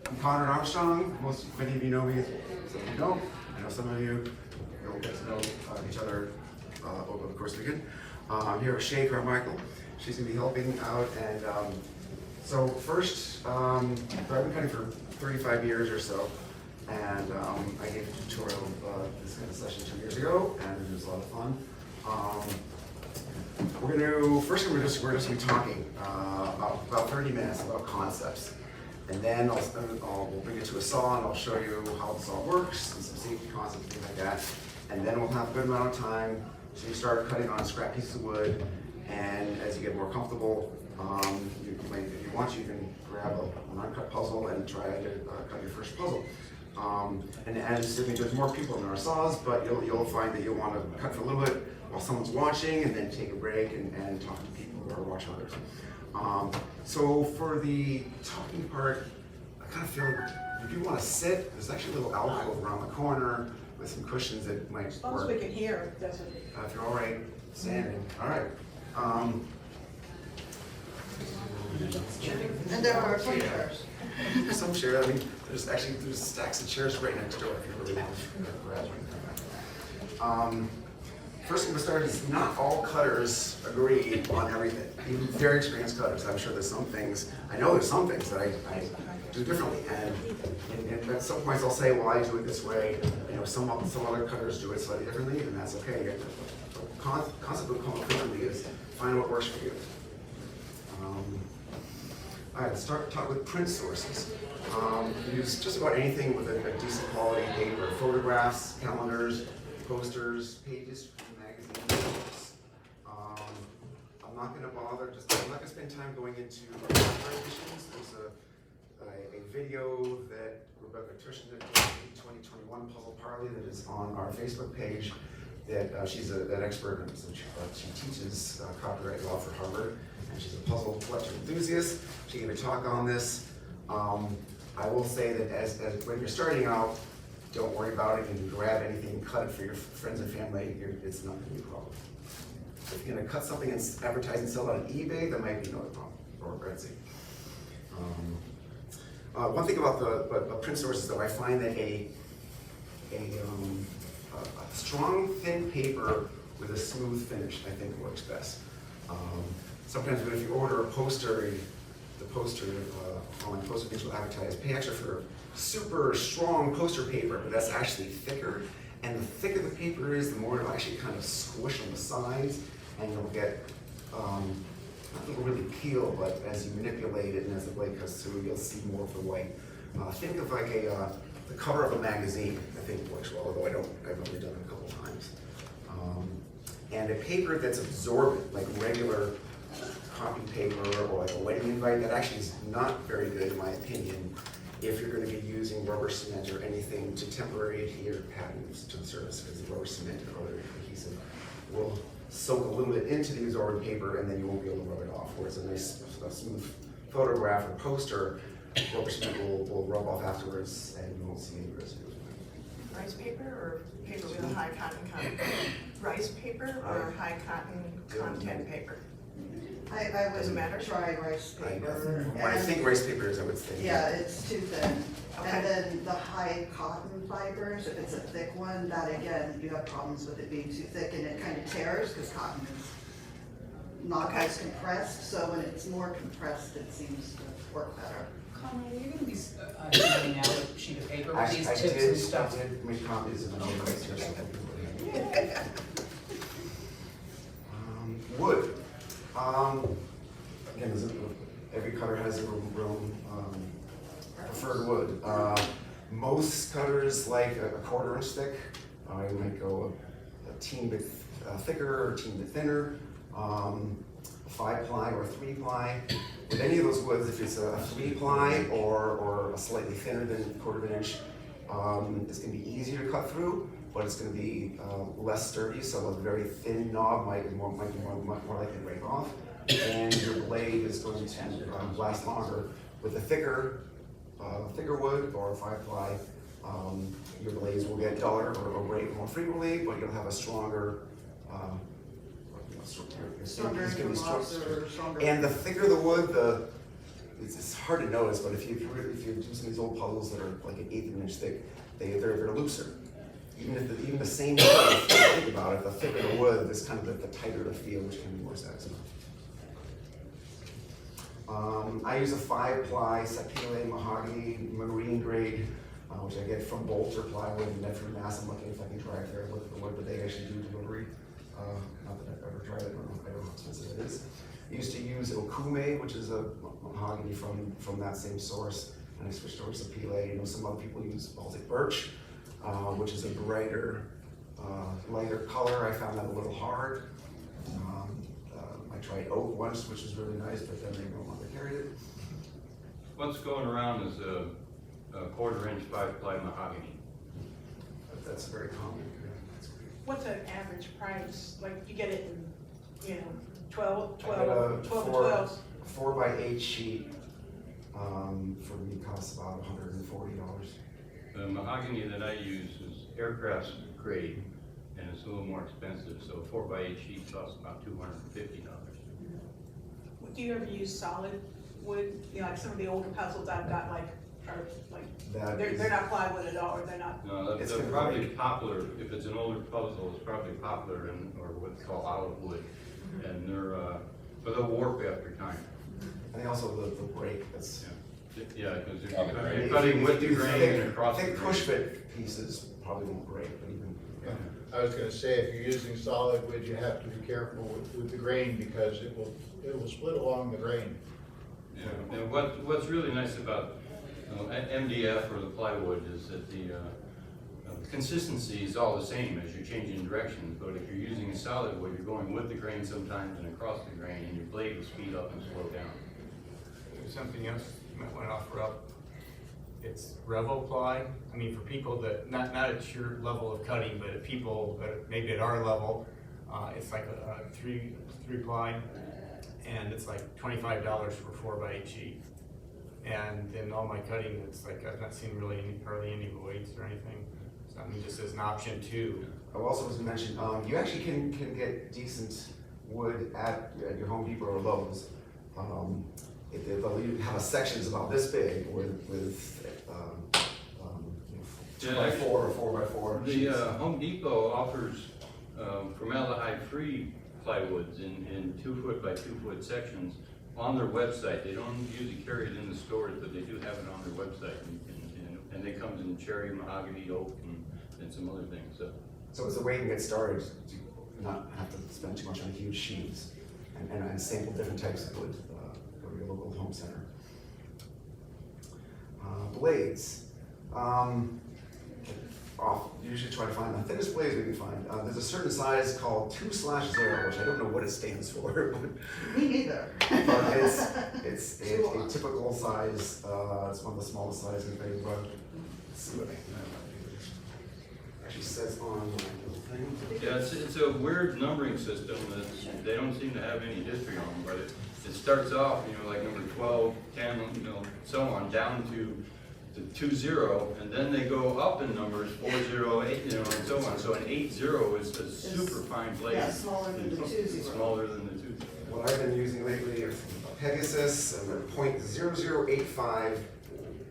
I'm Conrad Armstrong. Many of you know me, some of you don't. I know some of you will get to know each other over the course of the weekend. I'm here with Shay Carmichael. She's going to be helping out. And so first, I've been cutting for 35 years or so. And I gave a tutorial this kind of session 2 years ago, and it was a lot of fun. We're just going to be talking about 30 minutes about concepts. And then we'll bring it to a saw and I'll show you how the saw works and some safety concepts, things like that. And then we'll have a good amount of time to start cutting on scrap pieces of wood. And as you get more comfortable, if you want, you can grab an uncut puzzle and try to cut your first puzzle. And as there's more people in our saws, but you'll find that you'll want to cut for a little bit while someone's watching, and then take a break and talk to people or watch others. So for the talking part, I kind of feel like if you want to sit, there's actually a little alcove around the corner with some cushions that might work. As long as we can hear, that's it. If you're all right standing, all right. And there are some chairs. Some chairs. I mean, there's stacks of chairs right next door if you really want to grab one. First thing to start is not all cutters agree on everything. Even very experienced cutters, I'm sure there's some things, I know there's some things that I do differently. And at some points I'll say, well, I do it this way. You know, some other cutters do it slightly differently, and that's okay. The concept of commonality is find what works for you. All right, let's talk with print sources. Use just about anything with a decent quality paper, photographs, calendars, posters, pages from magazines. I'm not going to bother, I'm not going to spend time going into editions. There's a video that Rebecca Tushin did in 2021 Puzzle Parley that is on our Facebook page. That she's an expert, and so she teaches copyright law for Harvard, and she's a puzzle collection enthusiast. She gave a talk on this. I will say that as when you're starting out, don't worry about it. You can grab anything, cut it for your friends and family. It's not going to be a problem. If you're going to cut something and advertise and sell it on eBay, that might be another problem, or Etsy. One thing about the print sources, though, I find that a strong, thin paper with a smooth finish, I think, works best. Sometimes if you order a poster, the poster, online poster things will advertise, pay extra for super strong poster paper, but that's actually thicker. And the thicker the paper is, the more it'll actually kind of squish on the sides, and you'll get, it'll really peel, but as you manipulate it and as the blade cuts through, you'll see more of the white. Think of like the cover of a magazine, I think works well, although I've only done it a couple times. And a paper that's absorbent, like regular copy paper or like a wedding invite, that actually is not very good in my opinion if you're going to be using rubber cement or anything to temporarily adhere patterns to the surface, because the rubber cement or other adhesive will soak a little bit into the absorbent paper and then you won't be able to rub it off. Whereas a nice smooth photograph or poster, rubber cement will rub off afterwards and you won't see any residue. Rice paper or paper with a high cotton content? Rice paper or high cotton content paper? I Doesn't matter. wouldn't try rice paper. When I think rice paper is, I would think. Yeah, it's too thin. Okay. And then the high cotton fibers, if it's a thick one, that again, you have problems with it being too thick and it kind of tears because cotton is not as compressed. So when it's more compressed, it seems to work better. Conrad, are you going to be sending out a sheet of paper with these tips and stuff? I did make copies of them. Wood. Again, every cutter has their own preferred wood. Most cutters like a 1/4 inch thick. You might go a teeny bit thicker or a teeny bit thinner. 5-ply or 3-ply. With any of those woods, if it's a 3-ply or a slightly thinner than 1/4 inch, it's going to be easier to cut through, but it's going to be less sturdy. So a very thin knob might be more likely to break off, and your blade is going to last longer. With a thicker wood or a 5-ply, your blades will get duller or break more frequently, but you'll have a stronger. Stronger. And the thicker the wood, it's hard to notice, but if you do some of these old puzzles that are like an eighth of an inch thick, they're looser. Even the same wood, if you think about it, the thicker the wood, this kind of the tighter the feel, which can be more satisfying. I use a 5-ply Sapele mahogany marine grade, which I get from Bolter Plywood in Medford, Mass. I'm looking if I can drive there and look at the wood, but they actually do delivery. Not that I've ever tried it, I don't know how expensive it is. I used to use Okume, which is a mahogany from that same source, and I switched over to Sapele. You know, some other people use Baltic birch, which is a brighter, lighter color. I found that a little hard. I tried oak once, which was really nice, but then they no longer carried it. What's going around is a 1/4 inch 5-ply mahogany. But that's very common. What's an average price? Like you get it in, 12 I got a 12. 4x8 sheet. For me, costs about $140. The mahogany that I use is aircraft grade, and it's a little more expensive, so 4x8 sheet costs about $250. Do you ever use solid wood? Like some of the older puzzles I've got, they're not plywood at all, or they're not. No, It's they're gonna probably break. popular, if it's an older puzzle, it's probably popular in, or what's called olive wood, and but they'll warp after time. And also the break, that's. Yeah, because if Oh, the grain. you're cutting with the grain and across the Thick grain. push fit pieces probably won't break, but even. I was gonna say, if you're using solid wood, you have to be careful with the grain because it will split along the grain. Yeah, and what's really nice about MDF or the plywood is that the consistency is all the same as you're changing directions, but if you're using a solid wood, you're going with the grain sometimes and across the grain, and your blade will speed up and slow down. There's something else you might want to offer up. It's Revo ply. I mean, for people that, not at your level of cutting, but at people that maybe at our level, it's like a 3-ply, and it's like $25 for 4x8 sheet. And then all my cutting, it's like, I've not seen hardly any voids or anything. So I mean, just as an option too. I also was mentioned, you actually can get decent wood at your Home Depot or Lowe's. They'll have a section that's about this big with 2x4 or 4x4. The Home Depot offers formaldehyde-free plywoods in 2-foot by 2-foot sections on their website. They don't usually carry it in the stores, but they do have it on their website. And they come in cherry, mahogany, oak, and some other things. So it's a way to get started to not have to spend too much on huge sheets and sample different types of wood. Go to your local home center. Blades. Usually try to find the thinnest blades we can find. There's a certain size called 2/0, which I don't know what it stands for, Me neither. but it's a typical size. It's one of the smallest sizes they run. Let's see what actually says on my little thing. Yeah, it's a weird numbering system that they don't seem to have any history on, but it starts off, like number 12, 10, so on, down to 20, and then they go up in numbers 40, 8, and so on. So an 80 is a super fine blade. Yeah, smaller than the 20. It's smaller than the 20. What I've been using lately are Pegasus, and they're .0085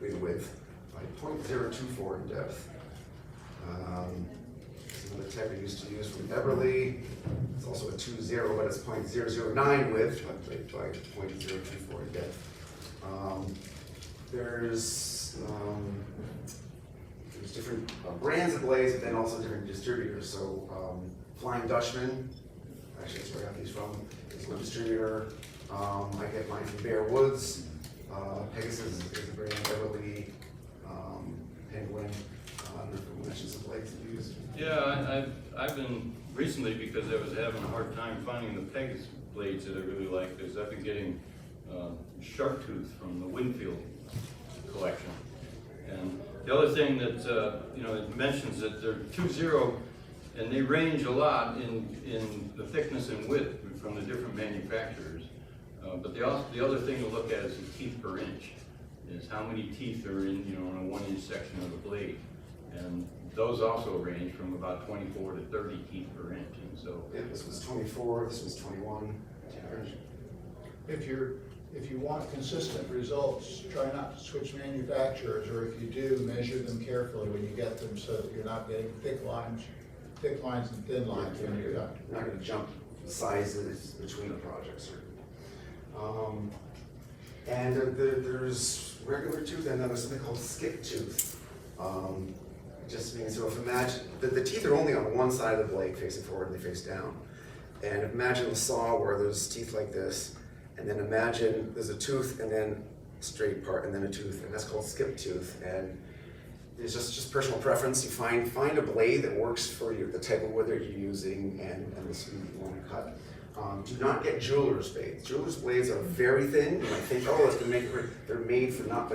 in width by .024 in depth. Another type I used to use from Everly. It's also a 20, but it's .009 width by .024 in depth. There's different brands of blades, but then also different distributors. So Flying Dutchman, actually that's where I got these from, is one distributor. I get mine from Bear Woods. Pegasus is a brand, Everly, Penguin. I don't know if we mentioned some blades to use. Yeah, I've been recently, because I was having a hard time finding the Pegasus blades that I really like, because I've been getting sharp tooth from the Winfield collection. And the other thing that, it mentions that they're 20, and they range a lot in the thickness and width from the different manufacturers. But the other thing to look at is the teeth per inch, is how many teeth are in, in a 1-inch section of the blade. And those also range from about 24 to 30 teeth per inch. And so Yeah, this was 24, this was 21. If you're if you want consistent results, try not to switch manufacturers, or if you do, measure them carefully when you get them so that you're not getting thick lines and thin lines when you're done. You're not gonna jump sizes between the projects. And there's regular tooth and then there's something called skip tooth. Just means, so if imagine, the teeth are only on one side of the blade facing forward and they face down. And imagine a saw where there's teeth like this, and then imagine there's a tooth and then straight part and then a tooth, and that's called skip tooth. And it's just personal preference. You find a blade that works for you, the type of wood that you're using and the speed you want to cut. Do not get jeweler's blades. Jeweler's blades are very thin. You might think, oh, that's gonna make it. They're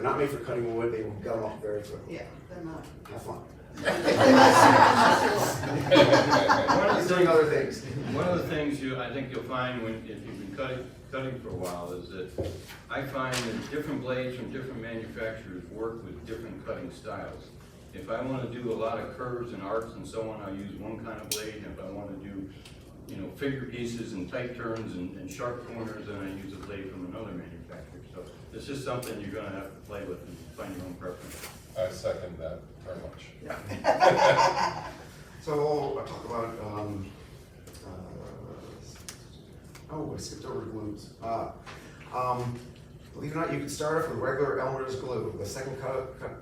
not made for cutting wood. They will gut off very quickly. Yeah, they're not. Have fun. One of He's the doing other things. One of the things I think you'll find if you've been cutting for a while is that I find that different blades from different manufacturers work with different cutting styles. If I want to do a lot of curves and arcs and so on, I use one kind of blade. And if I want to do, figure pieces and tight turns and sharp corners, then I use a blade from another manufacturer. So this is something you're going to have to play with and find your own preference. I second that very much. So I'll talk about, I skipped over glues. Believe it or not, you can start off with regular Elmer's glue. The second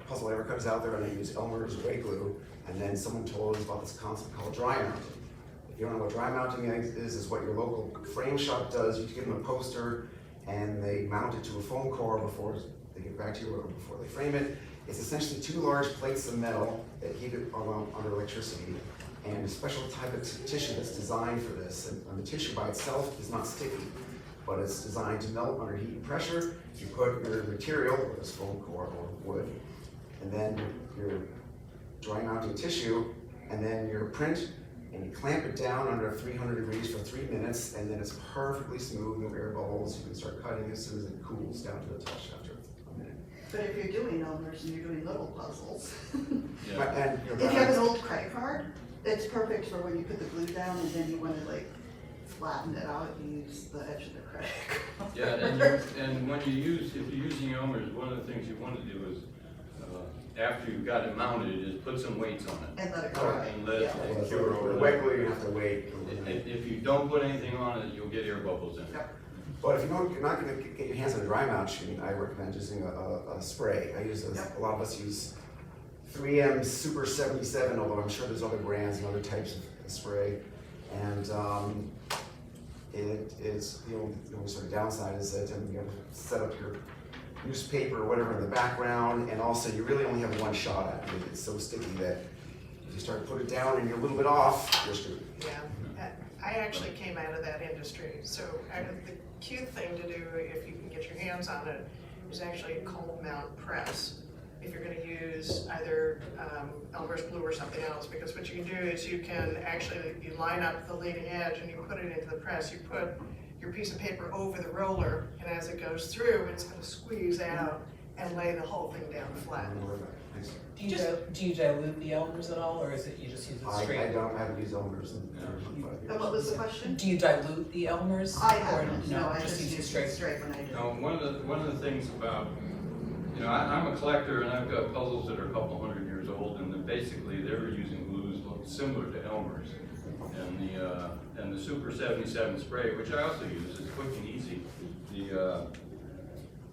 puzzle I ever cut is out there, and I use Elmer's weight glue. And then someone told us about this concept called dry mounting. If you don't know what dry mounting is what your local frame shop does. You give them a poster, and they mount it to a foam core before they get back to you or before they frame it. It's essentially two large plates of metal that heat it under electricity, and a special type of tissue that's designed for this. And the tissue by itself is not sticky, but it's designed to melt under heat and pressure. You put your material, whether it's foam core or wood, and then your dry mounting tissue, and then your print, and you clamp it down under 300 degrees for 3 minutes, and then it's perfectly smooth, no air bubbles. You can start cutting as soon as it cools down to the touch after a minute. But if you're doing Elmer's and you're doing little puzzles, Yeah. if you have an old credit card, it's perfect for when you put the glue down and then you want to flatten it out, you use the edge of the credit card. Yeah, and when if you're using Elmer's, one of the things you want to do is, after you've got it mounted, is put some weights on it. And let it go. And let it cure over The there. weight glue, you have to wait. If you don't put anything on it, you'll get air bubbles in it. Yep. But if you're not going to get your hands on a dry mount machine, I recommend using a spray. A lot of us use 3M Super 77, although I'm sure there's other brands and other types of spray. And it's the only sort of downside is that you have to set up your newspaper or whatever in the background, and also you really only have one shot at it. It's so sticky that if you start to put it down and you're a little bit off, you're screwed. Yeah, I actually came out of that industry, so the cute thing to do if you can get your hands on it is actually a cold mount press. If you're going to use either Elmer's glue or something else, because what you can do is you line up the leading edge and you put it into the press. You put your piece of paper over the roller, and as it goes through, it's going to squeeze out and lay the whole thing down flat. Do you dilute the Elmer's at all, or is it you just use it straight? I haven't used Elmer's. And what was the question? Do you dilute the Elmer's? I or haven't, no, I just just use it straight. when I do. Now, one of the things about, I'm a collector and I've got puzzles that are a couple hundred years old, and basically they're using glues similar to Elmer's. And the Super 77 spray, which I also use, is quick and easy.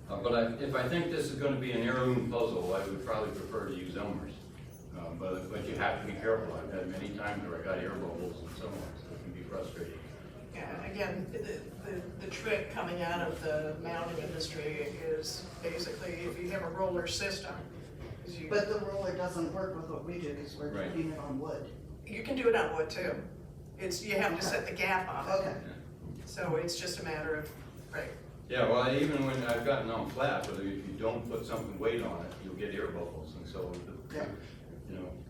But if I think this is going to be an heirloom puzzle, I would probably prefer to use Elmer's. But you have to be careful. I've had many times where I got air bubbles and so on, so it can be frustrating. Yeah, again, the trick coming out of the mounting industry is basically if you have a roller system. But the roller doesn't work with what we do because we're Right. putting it on wood. You can do it on wood too. You have to set the gap on it. Okay. So it's just a matter of, right. Yeah, well, even when I've gotten on flat, but if you don't put something weight on it, you'll get air bubbles. And so, Yeah.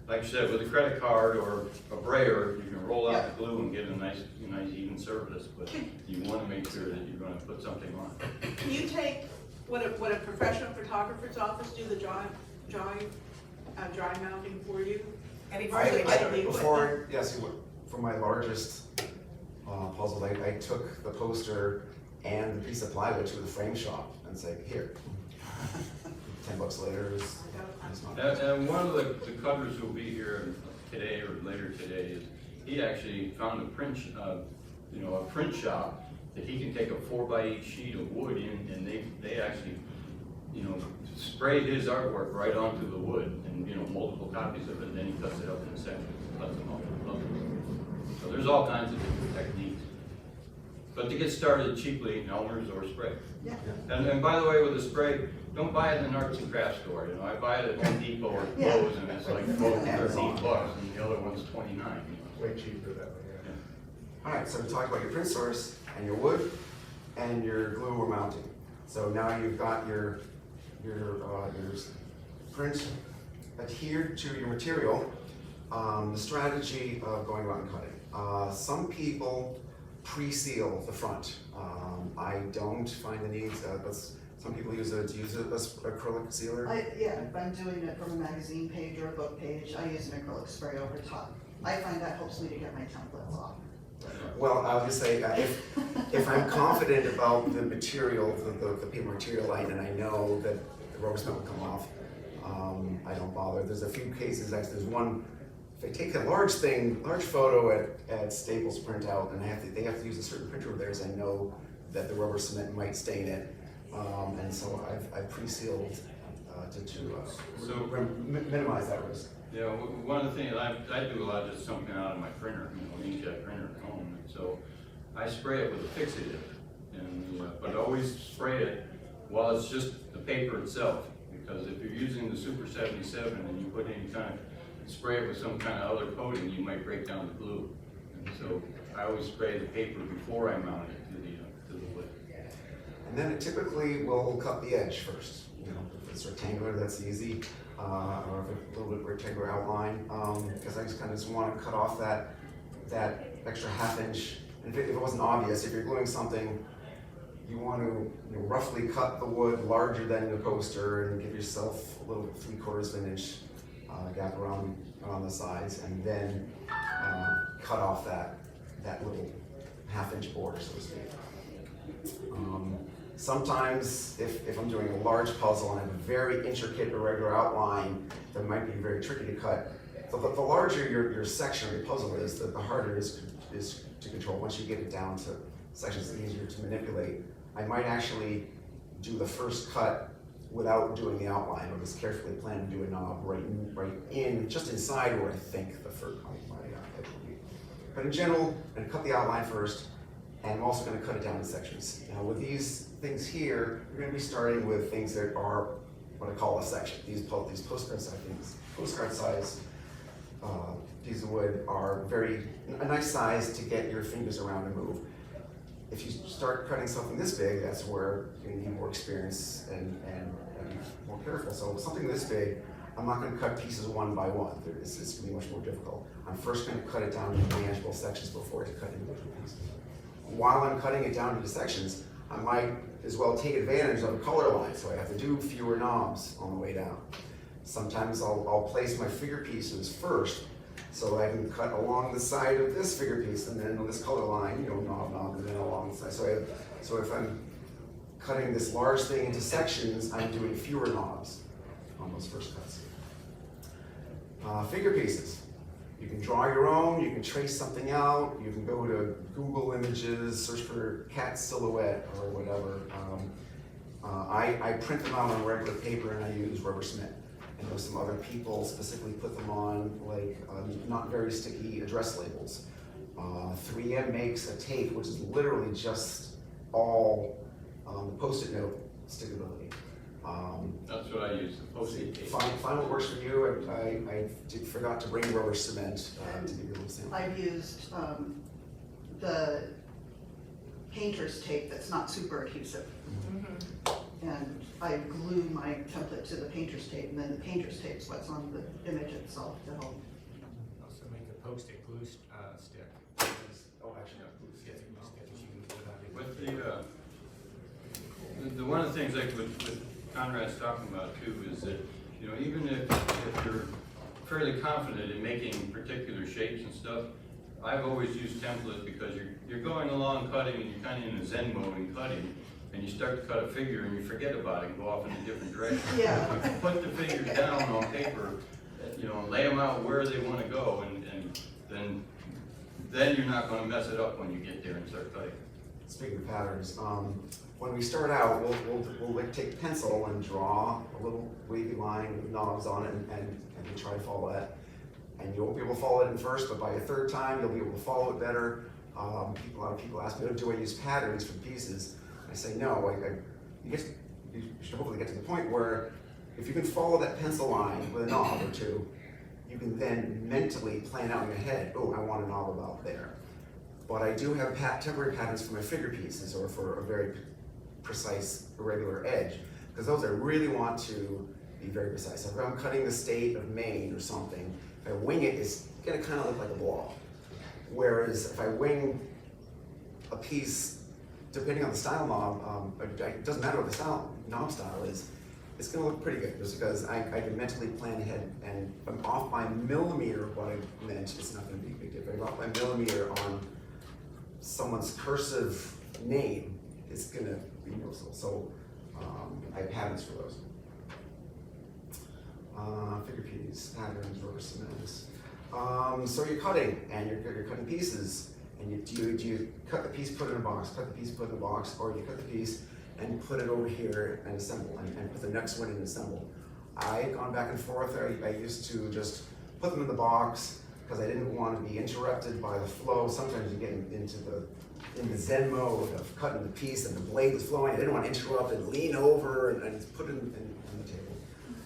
like you said, with a credit card or a brayer, you can roll out the glue and get a nice even surface. But you want to make sure that you're going to put something on. Can you take, would a professional photographer's office do the dry mounting for you? Any For my largest puzzle, I took the poster and the piece of plywood to the frame shop and say, here. $10 later is not. And one of the cutters who will be here today or later today is, he actually found a print shop that he can take a 4x8 sheet of wood in, and they actually, spray his artwork right onto the wood, and, multiple copies of it, and then he cuts it up in sections, cuts them up. So there's all kinds of different techniques. But to get started cheaply, Elmer's or spray. Yeah. And by the way, with the spray, don't buy it in an arts and crafts store. I buy it at Home Depot or Lowe's, and it's like $13, and the other one's $29. Way cheaper that way, yeah. All right, so we talked about your print source and your wood and your glue or mounting. So now you've got your print adhered to your material. The strategy of going around and cutting. Some people pre-seal the front. I don't find the need, but some people use an acrylic sealer. If I'm doing it from a magazine page or a book page, I use an acrylic spray over top. I find that helps me to get my templates off. Well, I'll just say, if I'm confident about the material, the paper material line, and I know that the rubber cement will come off, I don't bother. There's a few cases, actually, there's one, if I take a large photo at Staples Printout, and they have to use a certain printer of theirs, I know that the rubber cement might stain it, and so I've pre-sealed to minimize that risk. Yeah, one of the things, I do a lot of just something out of my printer, inkjet printer at home, and so I spray it with a fixative, but always spray it while it's just the paper itself, because if you're using the Super 77 and you put any kind of, spray it with some kind of other coating, you might break down the glue. And so I always spray the paper before I mount it to the wood. And then it typically will cut the edge first. If it's rectangular, that's easy. Or if a little bit rectangular outline, because I just kind of want to cut off that extra ½ inch. And if it wasn't obvious, if you're gluing something, you want to roughly cut the wood larger than the poster and give yourself a little 3/4 of an inch gap around the sides, and then cut off that little ½ inch border, so to speak. Sometimes, if I'm doing a large puzzle and I have a very intricate, irregular outline that might be very tricky to cut, the larger your section or your puzzle is, the harder it is to control. Once you get it down to sections, it's easier to manipulate. I might actually do the first cut without doing the outline, or just carefully plan to do a knob right in, just inside where I think the first edge will be. But in general, I'm going to cut the outline first, and I'm also going to cut it down in sections. Now with these things here, you're going to be starting with things that are what I call a section. These postcard size pieces of wood are a nice size to get your fingers around and move. If you start cutting something this big, that's where you need more experience and be more careful. So with something this big, I'm not going to cut pieces one by one. It's going to be much more difficult. I'm first going to cut it down into manageable sections before I cut individual pieces. While I'm cutting it down into sections, I might as well take advantage of a color line, so I have to do fewer knobs on the way down. Sometimes I'll place my figure pieces first, so I can cut along the side of this figure piece, and then this color line, knob, and then along the side. So if I'm cutting this large thing into sections, I'm doing fewer knobs on those first cuts. Figure pieces. You can draw your own, you can trace something out, you can go to Google Images, search for cat silhouette or whatever. I print them out on regular paper and I use rubber cement. I know some other people specifically put them on not very sticky address labels. 3M makes a tape which is literally just all the Post-it note stickability. That's what I use, the Post-it tape. Find what works for you. I forgot to bring rubber cement to give you a little sample. I've used the painter's tape that's not super adhesive. And I glue my template to the painter's tape, and then the painter's tape is what's on the image itself to help. Also make a Post-it glue stick. Oh, actually, not glue stick. With the One of the things like with Conrad's talking about too is that, even if you're fairly confident in making particular shapes and stuff, I've always used templates because you're going along cutting and you're kind of in a zen mode in cutting, and you start to cut a figure and you forget about it and go off in a different direction. Yeah. If you put the figures down on paper, you know, lay them out where they want to go, and then you're not going to mess it up when you get there and start cutting. Speaking of patterns, when we start out, we'll like take pencil and draw a little wavy line with knobs on it, and we try to follow that. And you won't be able to follow it in first, but by a third time, you'll be able to follow it better. A lot of people ask me, do I use patterns for pieces? I say no. You should hopefully get to the point where if you can follow that pencil line with a knob or two, you can then mentally plan out in your head, oh, I want a knob about there. But I do have temporary patterns for my figure pieces or for a very precise, irregular edge, because those I really want to be very precise. If I'm cutting the state of Maine or something, if I wing it, it's gonna kind of look like a blob. Whereas if I wing a piece, depending on the style knob, it doesn't matter what the knob style is, it's gonna look pretty good, just because I can mentally plan ahead, and if I'm off by millimeter, what I meant, it's not gonna be a big deal, but if I'm off by millimeter on someone's cursive name, it's gonna be noticeable. So I have patterns for those. Figure piece, patterns, rubber cements. So you're cutting, and you're cutting pieces, and do you cut the piece, put it in a box, cut the piece, put it in a box, or you cut the piece and put it over here and assemble, and put the next one in and assemble. I've gone back and forth. I used to just put them in the box because I didn't want to be interrupted by the flow. Sometimes you get in the zen mode of cutting the piece and the blade was flowing. I didn't want to interrupt and lean over and just put it on the table.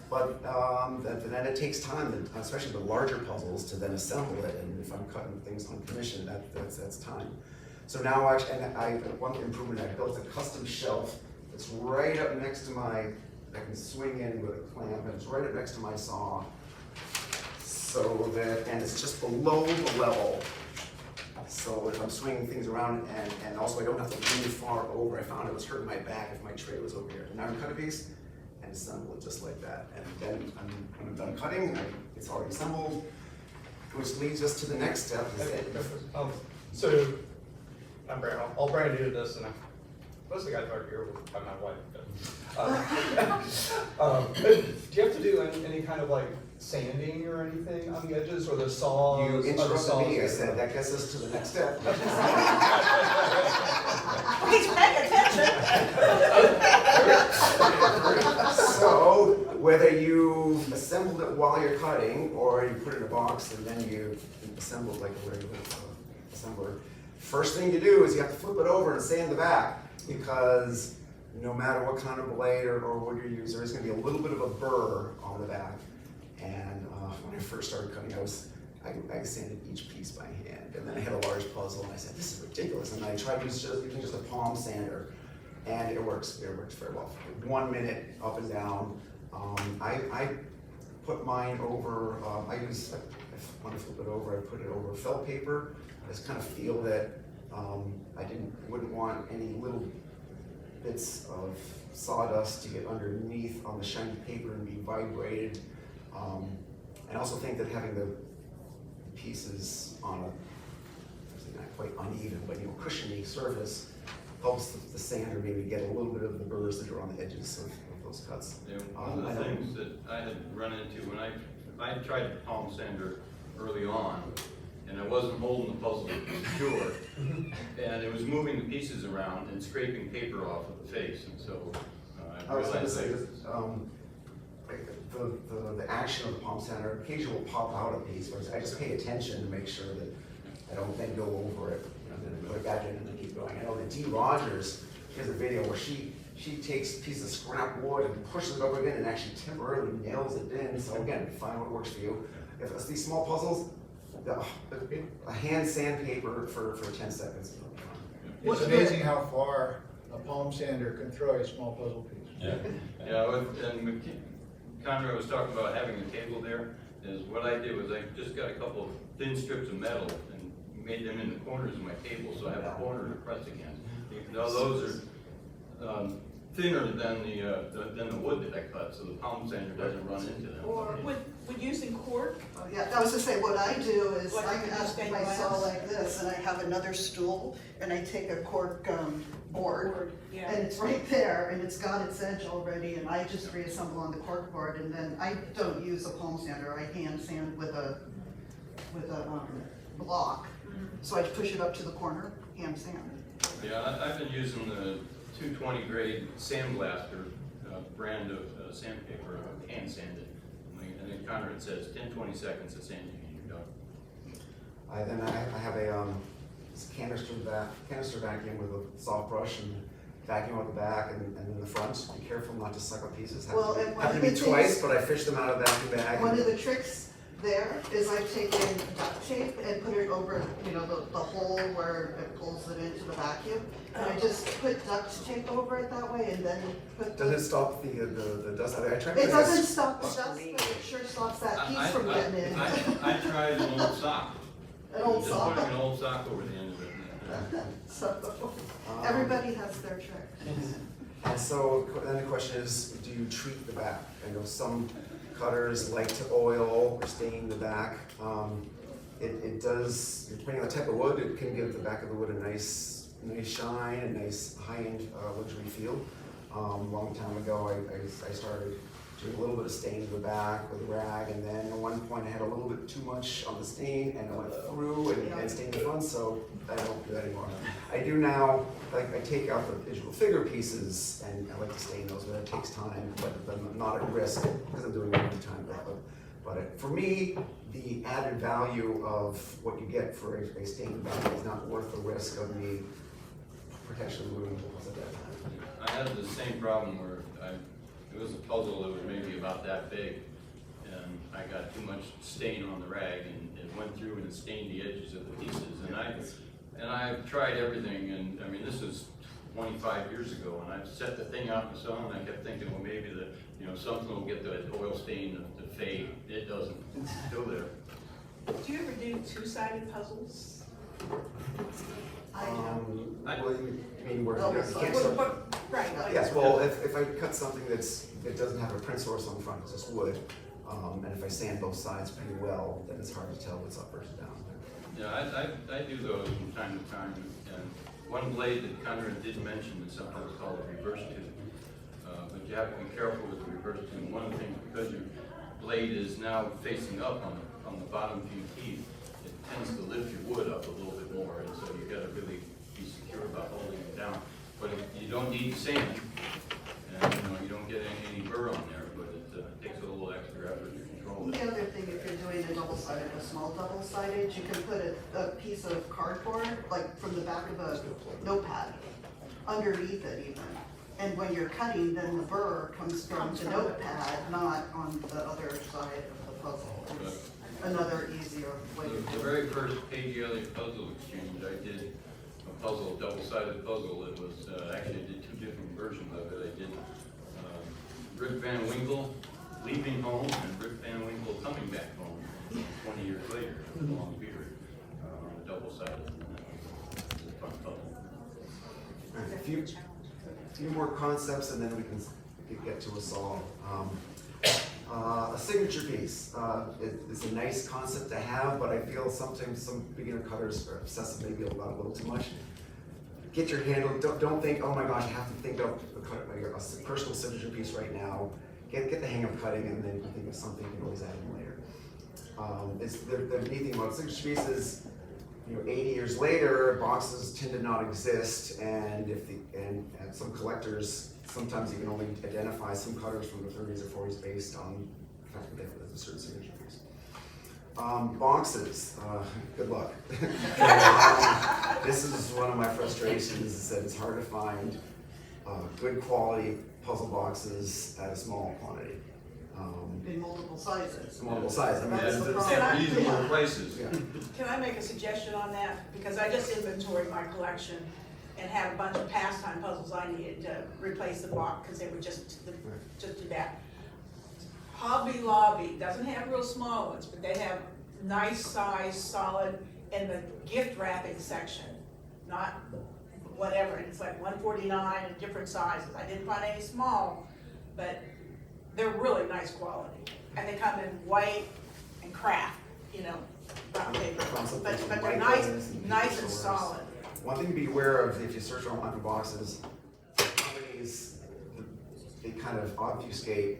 But then it takes time, especially the larger puzzles, to then assemble it. And if I'm cutting things on commission, that's time. So now one improvement, I built a custom shelf that's right up next to I can swing in with a clamp, and it's right up next to my saw. And it's just below the level. So if I'm swinging things around, and also I don't have to lean far over. I found it was hurting my back if my tray was over here. And now I can cut a piece and assemble it just like that. And then when I'm done cutting, it's already assembled, which leads us to the next step. So, I'm brand, all brand new to this, and most of the guys are here by my wife. Do you have to do any kind of like sanding or anything on the edges, or the saws? You interrupted me. I said that gets us to the next step. He's paying attention. So whether you assembled it while you're cutting, or you put it in a box and then you assemble it like a regular assembler, first thing to do is you have to flip it over and sand the back, because no matter what kind of blade or wood you use, there's going to be a little bit of a burr on the back. And when I first started cutting, I sanded each piece by hand. And then I had a large puzzle, and I said, this is ridiculous. And I tried using just a palm sander, and it works. It works very well. 1 minute up and down. I put mine over. When I flip it over, I put it over felt paper. I just kind of feel that I wouldn't want any little bits of sawdust to get underneath on the shiny paper and be vibrated. I also think that having the pieces on not quite uneven, but cushiony surface helps the sander maybe get a little bit of the burrs that are on the edges of those cuts. Yeah, one of the things that I had run into when I tried the palm sander early on, and I wasn't holding the puzzle secure, and it was moving the pieces around and scraping paper off of the face, and so I was going to realized say, that the action of the palm sander occasionally will pop out a piece, whereas I just pay attention to make sure that I don't then go over it, and then put it back in and then keep going. I know that Dee Rogers, she has a video where she takes a piece of scrap wood and pushes it over again and actually temporarily nails it in. So again, find what works for you. If it's these small puzzles, a hand sandpaper for 10 seconds. It's amazing how far a palm sander can throw a small puzzle piece. Yeah. and Conrad was talking about having a table there. Is what I did was I just got a couple of thin strips of metal and made them in the corners of my table, so I have a corner to press against. Now those are thinner than the wood that I cut, so the palm sander doesn't run into them. Or with using cork, Oh, yeah, I was gonna say, what I do is Like I you have stained my saw glass? like this, and I have another stool, and I take a cork board, board, yeah. and it's right there, and it's got its edge already, and I just reassemble on the cork board, and then I don't use a palm sander, I hand sand with a block. So I push it up to the corner, hand sand. Yeah, I've been using the 220 grade sandblaster brand of sandpaper, hand sanded. I think Conrad says 10-20 seconds of sanding and you're done. I have a canister vacuum with a soft brush and vacuum out the back and then the front. Be careful not to suck up pieces. Well, and one Have to of be the twice, things- but I fish them out of the vacuum bag. One of the tricks there is I've taken duct tape and put it over, you know, the hole where it pulls it into the vacuum. And I just put duct tape over it that way and then put the. Does it stop the dust? I tried. It doesn't stop the dust, but it sure stops that piece from getting in. I tried an old sock. An old Just sock. putting an old sock over the end of it. So, everybody has their trick. And so then the question is, do you treat the back? I know some cutters like to oil or stain the back. It does, depending on the type of wood, it can give the back of the wood a nice shine, a nice high-end luxury feel. A long time ago, I started doing a little bit of stain to the back with a rag, and then at one point I had a little bit too much on the stain, and I went through and stained the front, so I don't do that anymore. I do now, like I take out the digital figure pieces, and I like to stain those, but it takes time, but I'm not at risk, because I'm doing it every time. But for me, the added value of what you get for a stained back is not worth the risk of me potentially ruining the at that time. I had the same problem where it was a puzzle that was maybe about that big, and I got too much stain on the rag, and it went through and it stained the edges of the pieces. And I've tried everything, and I mean, this is 25 years ago, and I've set the thing out in the sun, and I kept thinking, well, maybe something will get the oil stain to fade. It doesn't. It's still there. Do you ever do two-sided puzzles? I do. Well, you mean where Double you can't sided. sort Right, like. yes, well, if I cut something it doesn't have a print source on the front, it's just wood, and if I sand both sides pretty well, then it's hard to tell what's up versus down. Yeah, I do those from time to time, and one blade that Conrad did mention is something that's called a reverse tube. But you have to be careful with the reverse tube. One of the things, because your blade is now facing up on the bottom few teeth, it tends to lift your wood up a little bit more, and so you gotta really be secure about holding it down. But you don't need sand, and you don't get any burr on there, but it takes a little extra effort to control it. The other thing, if you're doing a double-sided, a small double-sided, you can put a piece of cardboard, like from the back of a notepad, underneath it even. And when you're cutting, then the burr comes from the notepad, not on the other side of the puzzle. It's another easier way to The do it. very first Page puzzle exchange, I did a puzzle, double-sided puzzle. It was, actually I did two different versions of it. I did Rip Van Winkle leaving home and Rip Van Winkle coming back home 20 years later, a long period, on a double-sided. It was a fun puzzle. All right, a few more concepts, and then we can get to a solve. A signature piece is a nice concept to have, but I feel sometimes some beginner cutters are obsessive maybe about a little too much. Get your handle, don't think, oh my gosh, I have to think of a personal signature piece right now. Get the hang of cutting, and then think of something you can always add in later. The neat thing about signature pieces, 80 years later, boxes tend to not exist, and and some collectors, sometimes you can only identify some cutters from the 30s or 40s based on the fact that they have a certain signature piece. Boxes, good luck. This is one of my frustrations, is that it's hard to find good quality puzzle boxes at a small quantity. In multiple sizes. Multiple sizes. I mean, That's the it's- problem. And reasonable prices. yeah. Can I make a suggestion on that? Because I just inventoried my collection and had a bunch of pastime puzzles I needed to replace the block, because they were just too bad. Hobby Lobby doesn't have real small ones, but they have nice size, solid, in the gift wrapping section. Not whatever, and it's like $149 in different sizes. I didn't find any small, but they're really nice quality. And they come in white and craft, you know, brown paper, but they're nice and solid. One thing to be aware of if you search online for boxes, companies, they kind of obfuscate.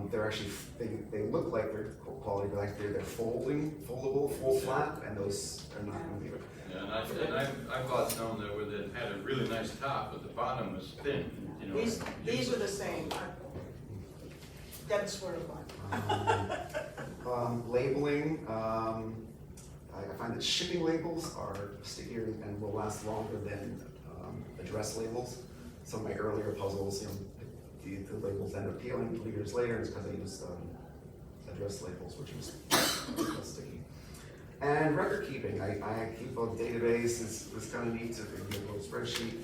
They're actually, they look like they're quality, but actually they're foldable, full flat, and those are not going to be. Yeah, and I bought some that had a really nice top, but the bottom was thin, you know. These were the same. Dead swear one. Labeling, I find that shipping labels are stickier and will last longer than address labels. Some of my earlier puzzles, you know, the labels end up peeling years later, and it's because I used address labels, which was less sticky. And record keeping, I keep a database. It's kind of neat to get a little spreadsheet.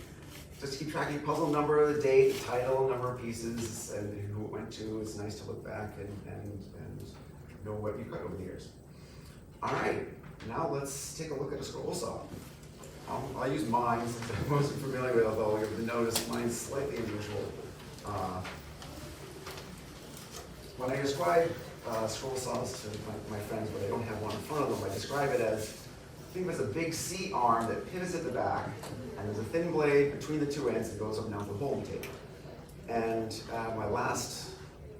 Just keep tracking puzzle number, the date, the title, number of pieces, and who it went to. It's nice to look back and know what you cut over the years. All right, now let's take a look at a scroll saw. I'll use mine, since I'm most familiar with, although you'll notice mine's slightly unusual. When I describe scroll saws to my friends, but I don't have one in front of them, I describe it as, think of it as a big C arm that pivots at the back, and there's a thin blade between the two ends that goes up and down the holding table. And my last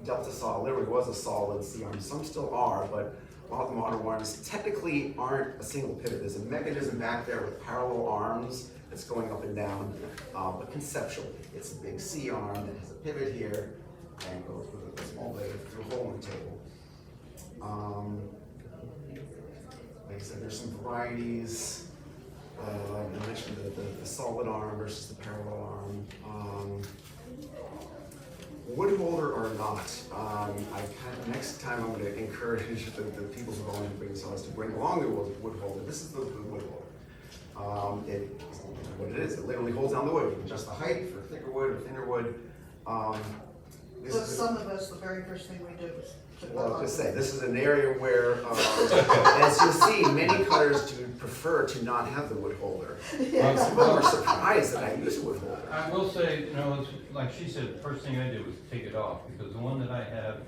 Delta saw literally was a solid C arm. Some still are, but a lot of the modern ones technically aren't a single pivot. There's a mechanism back there with parallel arms that's going up and down, but conceptually, it's a big C arm that has a pivot here and goes with a small blade through a hole in the table. Like I said, there's some varieties. I mentioned the solid arm versus the parallel arm. Wood holder or not, next time I'm going to encourage the people who volunteer to bring saws to bring along the wood holder. This is the wood holder. What it is, it literally holds down the wood. You can adjust the height for thicker wood or thinner wood. So some of us, the very first thing we do is to Well, I was going to say, this is an area where, as you'll see, many cutters do prefer to not have the wood holder. Yeah. Some people are surprised that I use a wood holder. I will say, you know, it's like she said, the first thing I did was take it off, because the one that I have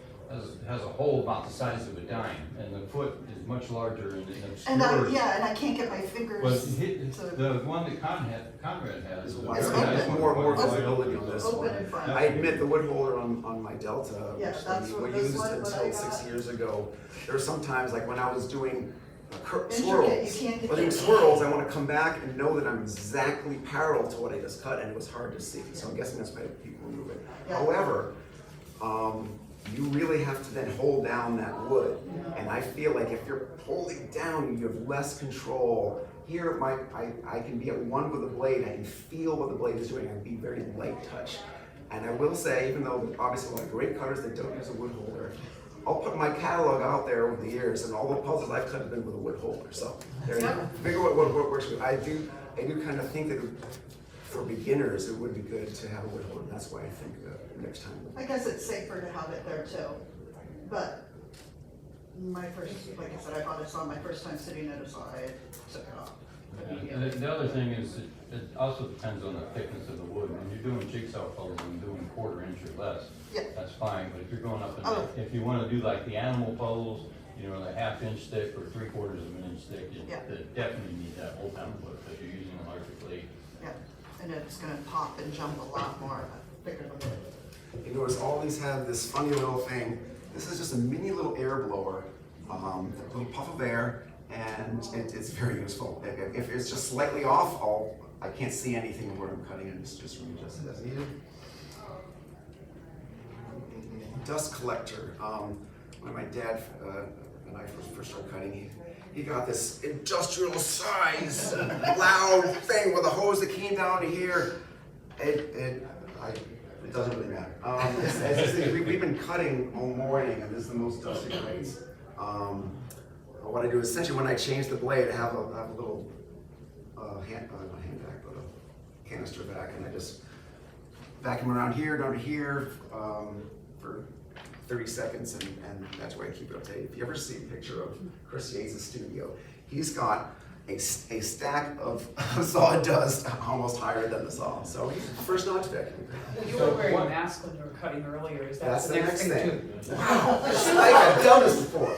has a hole about the size of a dime, and the foot is much larger and it And obscures. and I can't get my fingers. But the one that Conrad has is a It's very nice one. more visibility on this Open one. in front. I admit the wood holder on my Delta, Yeah, which that's we what this used one, what I until 6 got. years ago. There were some times, like when I was doing Intricate, swirls, you can't get when doing that. swirls, I want to come back and know that I'm exactly parallel to what I just cut, and it was hard to see. So I'm guessing that's why people move it. Yeah. However, you really have to then hold down that wood. And I feel like if you're holding down, you have less control. Here, I can be at one with the blade, I can feel what the blade is doing, I can be very light touch. And I will say, even though obviously a lot of great cutters that don't use a wood holder, I'll put my catalog out there over the years, and all the puzzles I've cut have been with a wood holder. So there you go. Figure what works with. I do kind of think that for beginners, it would be good to have a wood holder. That's why I think next time. I guess it's safer to have it there too, but my first, like I said, I bought a saw my first time sitting at a saw, I took it off. And the other thing is, it also depends on the thickness of the wood. When you're doing jigsaw puzzles and doing 1/4 inch or less, Yeah. that's fine. But if you're going up, Oh. if you want to do like the animal puzzles, you know, the 1/2 inch thick or 3/4 of an inch thick, you Yeah. definitely need that whole down wood because you're using a larger blade. Yeah, and it's gonna pop and jump a lot more, bigger than wood. You notice all these have this funny little thing. This is just a mini little air blower, a little puff of air, and it's very useful. If it's just slightly off, I can't see anything where I'm cutting it. It's just readjusted as needed. Dust collector. When my dad and I first started cutting, he got this industrial size, loud thing with a hose that came down to here. It doesn't really matter. We've been cutting all morning, and this is the most dusty place. What I do is essentially when I change the blade, I have a little not hand vac, but a canister vac, and I just vacuum around here, down to here, for 30 seconds, and that's where I keep it up to date. If you ever see a picture of Chris Yates' studio, he's got a stack of sawdust almost higher than the saw. So he prefers not to vacuum. You were wearing a mask when you were cutting earlier, is that That's the the next thing too? Wow, it's like I've done this before.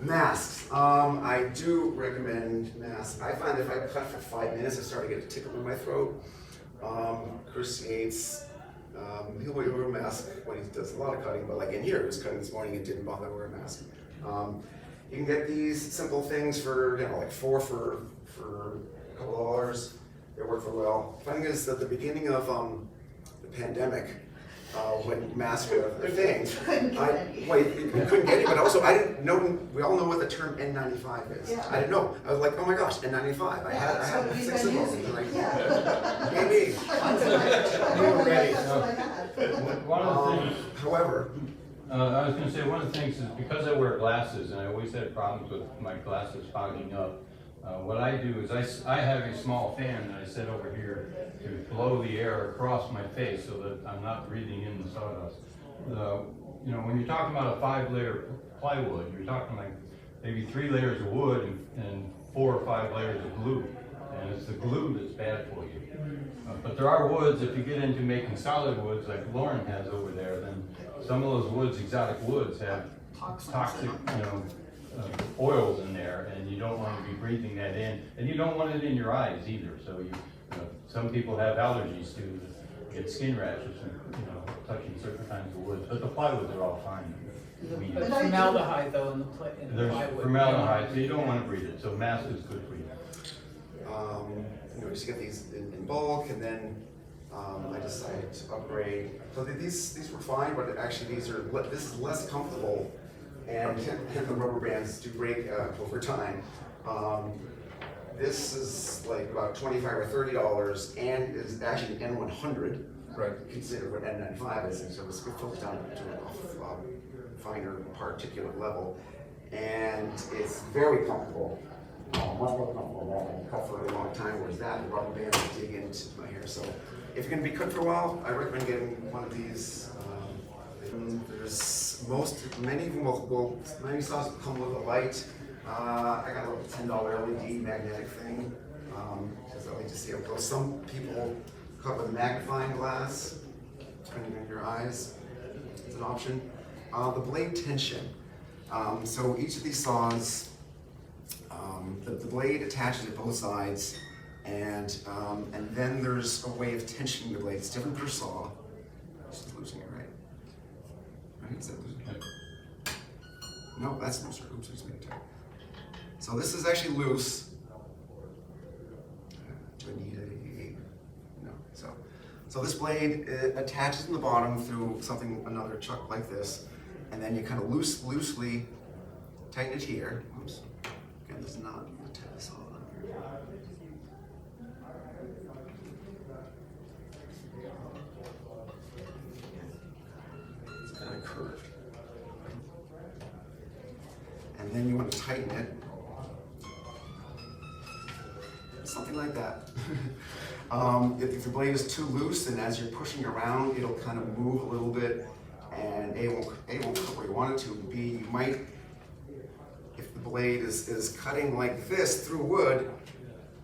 Masks. I do recommend masks. I find that if I cut for 5 minutes, I start to get a tickle in my throat. Chris Yates, he'll wear a mask when he does a lot of cutting, but like in here, he was cutting this morning and didn't bother to wear a mask. You can get these simple things for, like 4 for a couple of dollars. They work really well. The thing is, at the beginning of the pandemic, when masks were a thing, you couldn't get it, but also I didn't know, we all know what the term N95 is. Yeah. I didn't know. I was like, oh my gosh, N95. I had we've 6 been of them. using. Like, Yeah. maybe. That's what I had. One of the things, However, I was gonna say, one of the things is because I wear glasses, and I always had problems with my glasses fogging up, what I do is I have a small fan that I set over here to blow the air across my face so that I'm not breathing in the sawdust. You know, when you're talking about a 5-layer plywood, you're talking like maybe 3 layers of wood and 4 or 5 layers of glue. And it's the glue that's bad for you. But there are woods, if you get into making solid woods like Lauren has over there, then some of those woods, exotic woods, have toxic, oils in there, and you don't want to be breathing that in, and you don't want it in your eyes either. So some people have allergies to get skin rashes from touching certain kinds of woods, but the plywoods are all fine. But formaldehyde though in the There's plywood. formaldehyde, so you don't want to breathe it. So mask is good for you. just get these in bulk, and then I decided to upgrade. So these were fine, but actually this is less comfortable, and the rubber bands do break over time. This is like about $25 or $30, and is actually an N100. Right. Consider what N95 is, and so it's filtered down to a finer particulate level, and it's very comfortable. Much more comfortable than cut for a long time, whereas that the rubber bands dig into my hair. So if you're going to be cut for a while, I recommend getting one of these. Many saws come with a light. I got a little $10 LED magnetic thing, because I like to see how close. Some people cut with a magnifying glass, depending on your eyes. It's an option. The blade tension. So each of these saws, the blade attaches at both sides, and then there's a way of tensioning the blade. It's different per saw. Just losing it, right? Right? Is that losing it? No, that's loose. Oops, it's made tight. So this is actually loose. Do I need a? No. So this blade attaches in the bottom through another chuck like this, and then you kind of loosely tighten it here. Oops. Again, this is not a tight saw. It's kind of curved. And then you want to tighten it. Something like that. If the blade is too loose, then as you're pushing around, it'll kind of move a little bit, and A won't cut where you want it to. B, you might, if the blade is cutting like this through wood,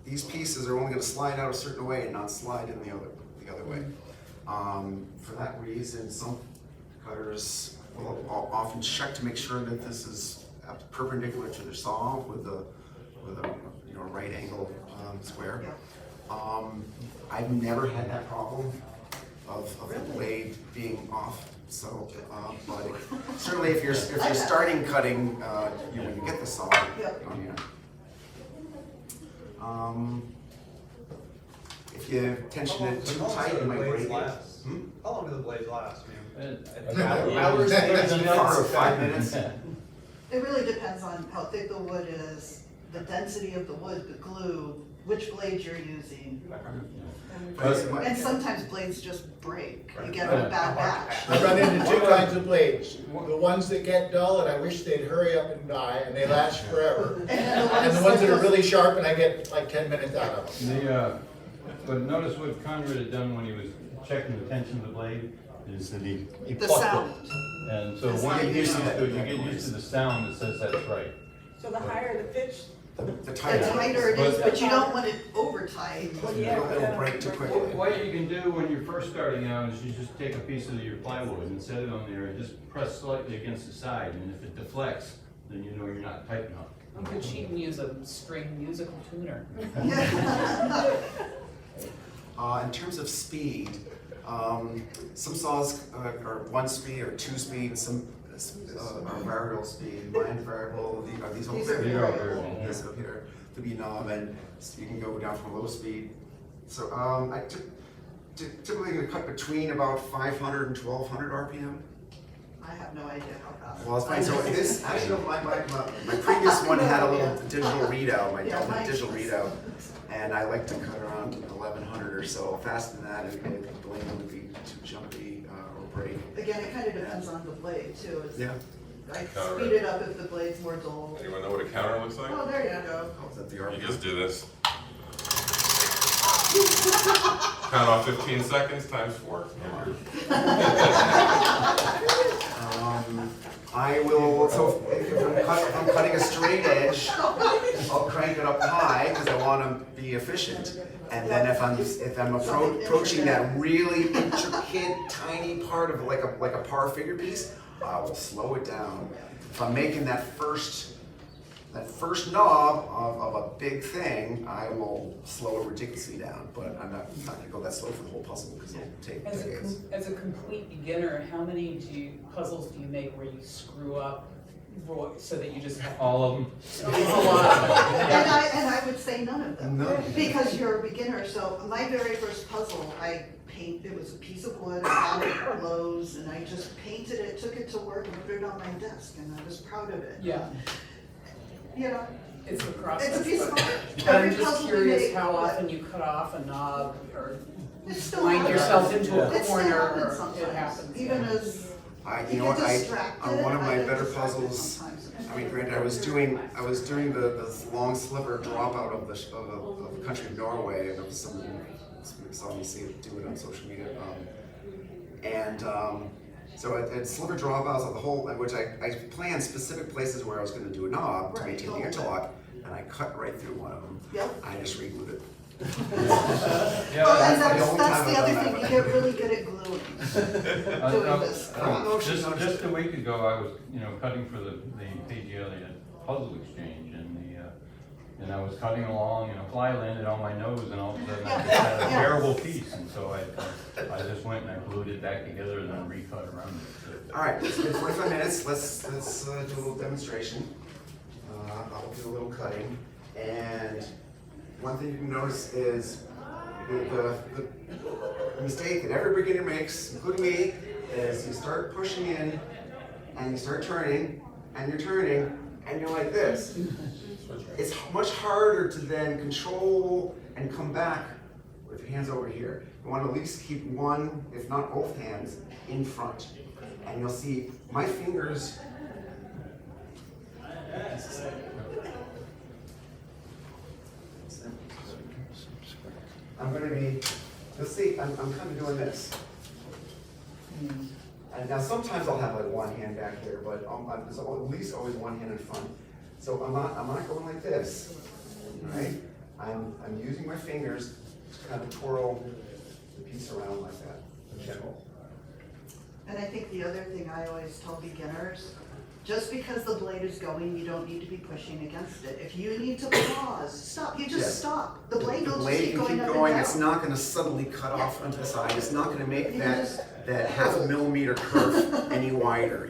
these pieces are only going to slide out a certain way and not slide in the other way. For that reason, some cutters will often check to make sure that this is perpendicular to their saw with a right angle square. I've never had that problem of the blade being off. So, but certainly if you're starting cutting, when you get the saw, if you tension it too tight, it might break it. How long do the blades last? Hours, 5 minutes. It really depends on how thick the wood is, the density of the wood, the glue, which blade you're using. And sometimes blades just break. You get a bad batch. I run into 2 kinds of blades. The ones that get dull and I wish they'd hurry up and die and they last forever. And the ones that are really sharp and I get like 10 minutes out of them. But notice what Conrad had done when he was checking the tension of the blade is that he The plucked sound. it. And so That's once how you you get used know. to it, you get used to the sound that says that's right. So the higher the pitch, The The tighter. tighter it is, but you don't want it over tight. It'll break too quickly. What you can do when you're first starting out is you just take a piece of your plywood and set it on there and just press slightly against the side, and if it deflects, then you know you're not tight enough. Could she even use a string musical tuner? In terms of speed, some saws are 1 speed or 2 speed, some are variable speed. Mine variable, are these all These are variable? variable. This up here, the B knob, and you can go down from low speed. So I typically gonna cut between about 500 and 1200 RPM. I have no idea how fast. Well, it's fine. So this, actually, my previous one had a little digital readout, my Yeah, Delta mine digital does. readout, and I like to cut around 1100 or so. Faster than that, the blade would be too jumpy or break. Again, it kind of depends on the blade too. Yeah. I speed it up if the blade's more dull. Anyone know what a counter looks like? Oh, there you go. Oh, is that the You RPM? just do this. Count off 15 seconds times 4. I will, so if I'm cutting a straight edge, I'll crank it up high because I want to be efficient. And then if I'm approaching that really intricate, tiny part of like a par figure piece, I will slow it down. If I'm making that first knob of a big thing, I will slow it ridiculously down. But I'm not going to go that slow for the whole puzzle because it'll take decades. As a complete beginner, how many puzzles do you make where you screw up so that you just have All of them? a lot of them? And I would say none of them. No. Because you're a beginner. So my very first puzzle, it was a piece of wood, I got it at Lowe's, and I just painted it, took it to work and put it on my desk, and I was proud of it. Yeah, You know, it's the process. it's a piece of but- art. But Every I'm just puzzle we curious make, how but often you cut off a knob or it still wind happens. yourself into a It still corner, happens or it sometimes, happens. even yeah. as You know what, get distracted. on one of I my get better distracted puzzles, sometimes. I mean, granted, I was doing the long sliver dropout of the country of Norway, and some of you saw me do it on social media. So at sliver dropouts of the whole, which I planned specific places where I was going to do a knob to Right, maintain the totally. interlock, and I cut right through one of them. Yep. I just re-glued it. Oh, and that's the only that's time the I've other done thing, that. you get really good at gluing, doing this. I don't know if she noticed Just it. a week ago, I was, cutting for the P.G. Elliott Puzzle Exchange, and I was cutting along, and a fly landed on my nose, and all of a sudden I just had a Yeah. terrible piece, and so I just went and I glued it back together and then recut around it. All right, it's been 45 minutes. Let's do a little demonstration. I'll do a little cutting, and one thing you can notice is the mistake that every beginner makes, including me, is you start pushing in, and you start turning, and you're turning, and you're like this. It's much harder to then control and come back with your hands over here. You want to at least keep one, if not both hands, in front. And you'll see my fingers. I'm going to be, you'll see, I'm kind of doing this. And now sometimes I'll have like one hand back here, but there's at least always one hand in front. So I'm not going like this, right? I'm using my fingers to kind of twirl the piece around like that, in general. And I think the other thing I always tell beginners, just because the blade is going, you don't need to be pushing against it. If you need to pause, stop, you just Yes. stop. The blade will just blade keep can going keep up going. and It's down. not going to suddenly cut off onto the side. It's not going to make You that just- half a millimeter curve any wider.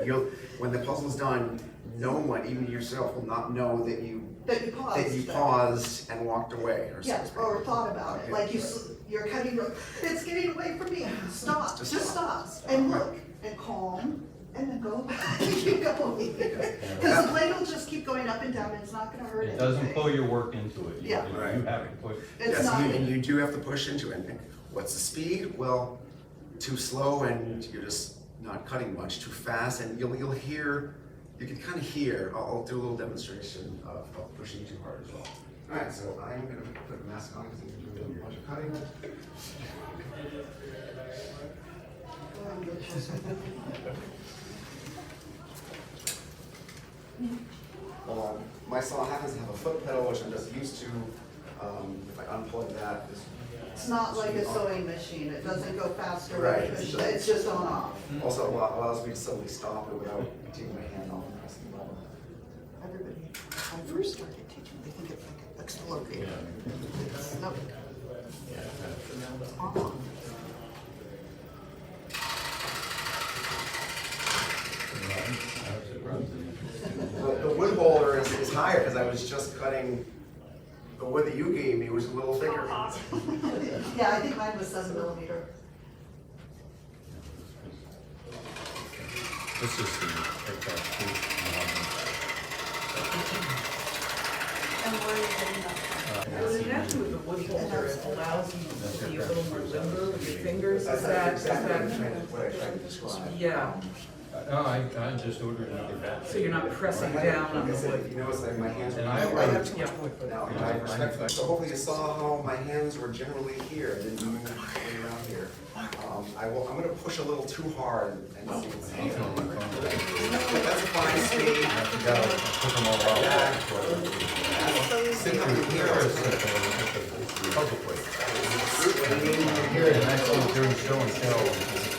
When the puzzle's done, no one, even yourself, will not know that you paused and walked away or Yeah, something. or thought about it, Okay. like you're cutting, it's getting away from me, stop, Just just stop. stop, and look, and calm, and then go back, keep going. Because the blade will just keep going up and down, and it's not gonna hurt It anything. doesn't pull your work into it. Yeah. You Right. have to push. It's Yes, not, and you do have to push into it. And what's the speed? Well, too slow and you're just not cutting much. Too fast and you'll hear, you can kind of hear, I'll do a little demonstration of pushing too hard as well. All right, so I'm going to put a mask on because I'm doing a bunch of cutting. My which I'm just used to, if I unplug that, It's not like a sewing machine, it doesn't go faster Right, with it's push, it's just on off. also allows me to suddenly stop it without taking my hand off and pressing the button. Everybody, when I first started teaching, they think it's like an accelerator. It's not. It's on. The wood holder is higher because I was just cutting, the wood that you gave me was a little thicker. Yeah, I think mine was 7mm. Let's just take that And where are you getting that from? I would imagine with the wood holder, it allows you to be a little more limber with your fingers, is that? What I tried to describe. Yeah, No, I just ordered another batch. so you're not pressing down on Like I the said, wood. if you notice, like my hands were. And I I have ordered- too much wood, but now I respect that. So hopefully you saw how my hands were generally here, I didn't move around here. I'm gonna push a little too hard and see what's happening. That's a fine speed. I forgot, I took them all out. See how you hear us. Puzzle plate. You Here, the next one during show and tell,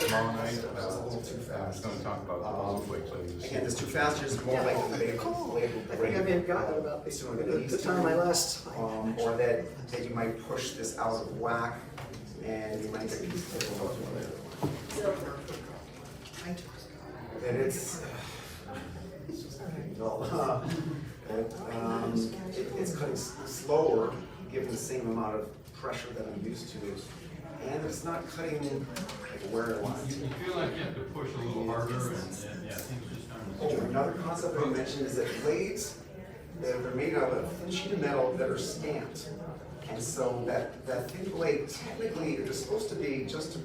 tomorrow night, That was a little too I was fast. gonna talk about the puzzle plate, so you Again, this too fast, just more like the label. I think I've forgotten about the time of my last. Or that you might push this out of whack and you might get pieces of it. And it's cutting slower, given the same amount of pressure that I'm used to. And it's not cutting like where I want it to. You feel like you have to push a little harder and yeah, things just aren't. Oh, another concept I mentioned is that blades, they're made out of a thin sheet of metal that are stamped. And so that thin blade, technically, it is supposed to be just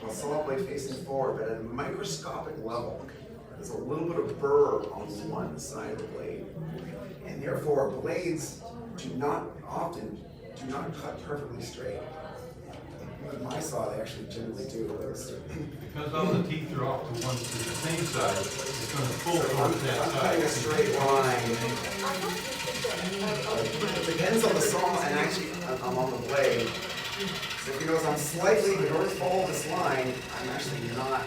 a saw blade facing forward, but at a microscopic level, there's a little bit of burr on one side of the blade. And therefore, blades do not cut perfectly straight. With my saw, they actually generally do. Because all the teeth are off to one, to the same side, it's gonna pull So I'm towards that side. cutting a straight line. It depends on the saw, and actually, I'm on the blade. So if you notice, I'm slightly, in order to follow this line, I'm actually not.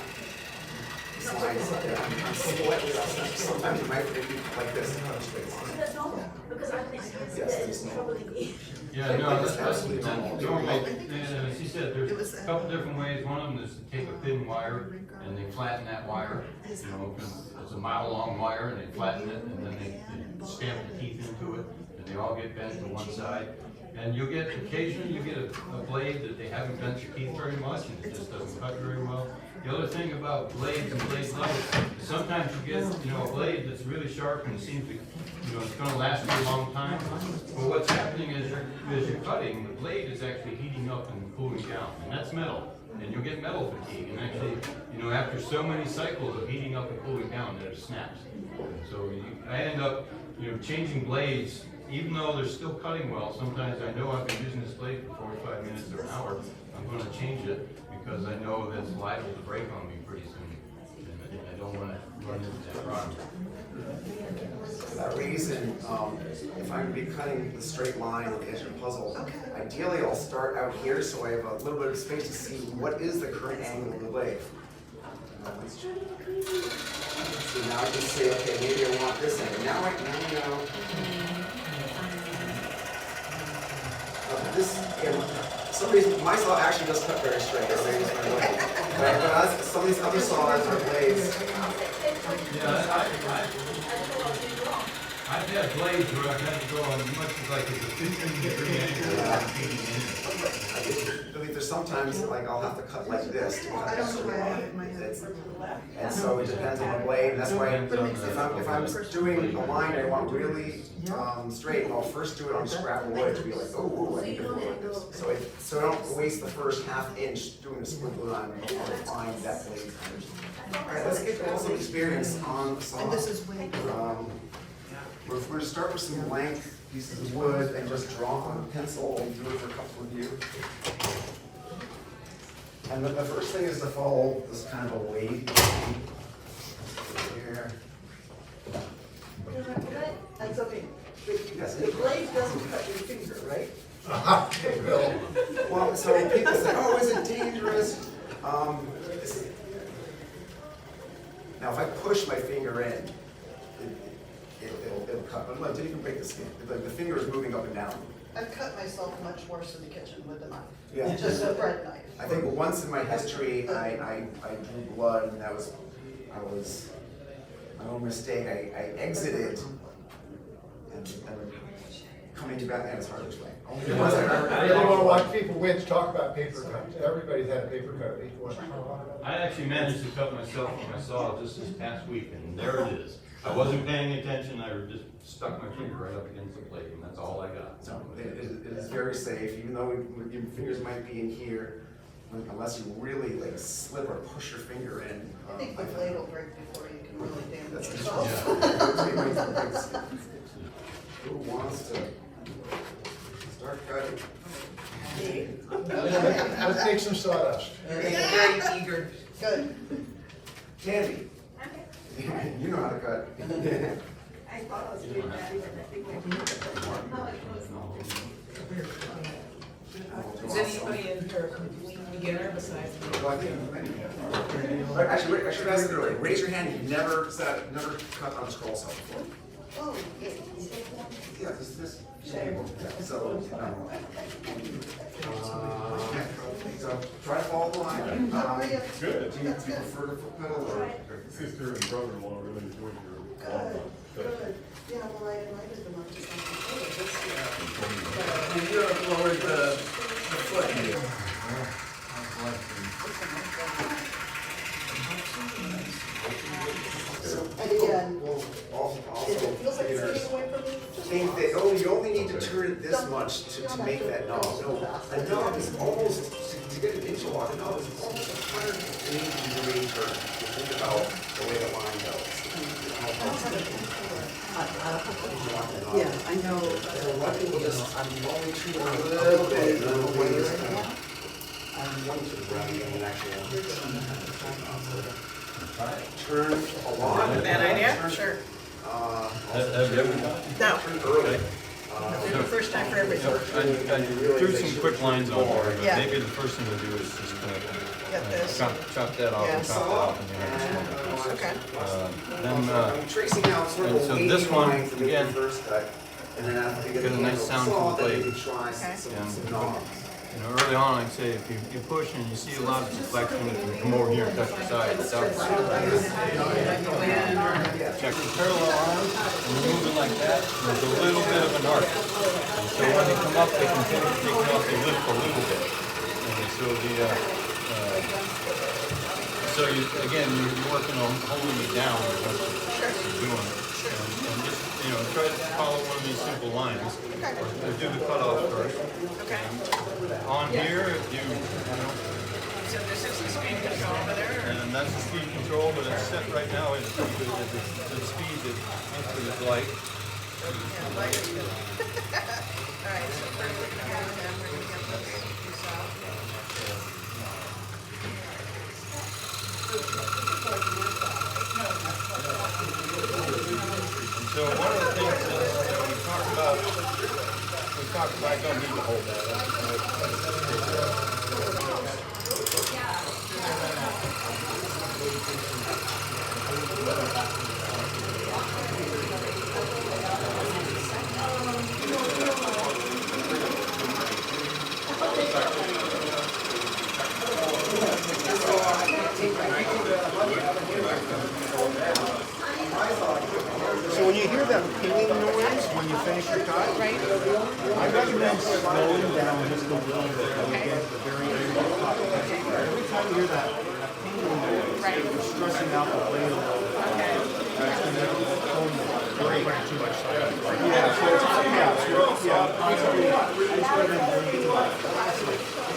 This line is up there. I'm slightly off. Sometimes it might be like this, cut a straight line. That's normal, because I think Yes, it's it's normal. probably. Yeah, no, That's absolutely normal. normal. And as he said, there's a couple different ways. One of them is to take a thin wire and they flatten that wire. You know, 'cause it's a mile-long wire and they flatten it and then they stamp the teeth into it and they all get bent to one side. And you'll get, occasionally you get a blade that they haven't bent the teeth very much and it just doesn't cut very well. The other thing about blades and blade lights, is sometimes you get, a blade that's really sharp and it seems to, it's gonna last you a long time. But what's happening is you're cutting, the blade is actually heating up and cooling down, and that's metal. And you'll get metal fatigue, and actually, after so many cycles of heating up and cooling down, that it snaps. So I end up, changing blades, even though they're still cutting well. Sometimes I know I've been using this blade for 45 minutes or an hour, I'm gonna change it because I know that it's liable to break on me pretty soon. And I don't wanna run into that problem. For that reason, if I'm gonna be cutting the straight line on the edge of a puzzle, ideally I'll start out here so I have a little bit of space to see what is the current angle of the blade. So now I can say, okay, maybe I want this angle. Now I know. This, again, for some reason, my saw actually does cut very straight. But some of these other saws or blades, Yeah, I've had blades where I've had to go on much like a 15-degree angle. I believe there's sometimes, like, I'll have to cut like this to cut I don't extra know why I long. have it in my head. It's- And so it depends on the blade, and that's why if I'm doing a line I want really straight, I'll first do it on scrap wood to be like, oh, I need to go like this. So I don't waste the first half inch doing a squiggly line, I'll find that blade. Alright, let's get some experience on the saw. And this is way. We're going to start with some blank pieces of wood and just draw on a pencil. We'll do it for a couple of you. And the first thing is to follow this kind of a wave. Here. That's okay. Yes. The blade doesn't cut your finger, right? It will. Well, so people say, oh, is it dangerous? Now, if I push my finger in, it'll cut, but I didn't even break the skin. The finger is moving up and down. I've cut myself much worse in the kitchen with a knife. Yeah. Just a bread knife. I think once in my history, I drew blood, and my own mistake. I exited, and coming back, that was hard to explain. Only once I remember- I really want to watch people winch, talk about paper cuts. Everybody's had a paper cut before. I actually managed to cut myself with my saw just this past week, and there it is. I wasn't paying attention, I just stuck my finger right up against the plate, and that's all I got. So it is very safe, even though your fingers might be in here, unless you really like slip or push your finger in. I think the blade will break before you can really damage That's yourself. Who wants to start cutting? Let's take some sawdust. Very eager. Good. Candy, you know how to cut. I thought I was doing that, even Is anybody in here a complete beginner besides me? Well, I think, actually, I should ask it earlier. Raise your hand if you've never cut on a Scrollsaw before. Oh, yeah. Yeah, this. Yeah, so, so try to follow the line. Good. Do you prefer to foot pedal or? Sister and brother-in-law really enjoyed your. Good. Yeah, well, I invited them up to something this year. And you have lowered the foot here. And again, Well, also, if it feels like it's theaters getting away from me, just think that, oh, you only need to turn it this much to make that knob. No, a knob is almost, to get an inch along, a knob is almost 180-degree turn. If you think about the way the line goes. yeah, I know. So a lot of people just, I'm only treating a little bit, and then the way is kind of, I'm one to the ground, and actually, turn a lot. Bad idea? Turn, Sure. Have you ever done it? No, turn early. the first time for everything. I drew some quick lines on there, but Yeah. maybe the first thing to do is just kind Get of this. chop that off and Yes. chop that off, and then Okay. then I'm tracing out sort of and a so wavy this one, line to make again, the first cut, and then after you get get a the nice handle sound to saw, the then you blade. can try Okay. some knobs. you know, early on, I'd say if you push and you see a lot of deflection, if you come over here and touch the side, it's out. Check the parallel arms, and you move it like that, and there's a little bit of an arc. And so when they come up, they continue to take off, they lift a little bit. And so so you, again, you're working on holding it down as much as you're doing it. And just, you know, try to follow one of these simple lines. Or do the cutoff first. Okay. On here, if you know, So this is the speed control over there? and that's the speed control, but it's set right now at the speed that it would like. Yeah, light is good. All right, so first we're gonna go with them, we're gonna get this piece out. So one of the things that we talked about, I don't need to hold So when you hear that pinging noise when you finish your cut, I recommend slowing down just a little bit when you get to the very end of the cut. Every time you hear that pinging noise, you're stressing out the blade a little bit. That's gonna make the tone very too much time. Yeah, so it's basically, I just recommend doing it to like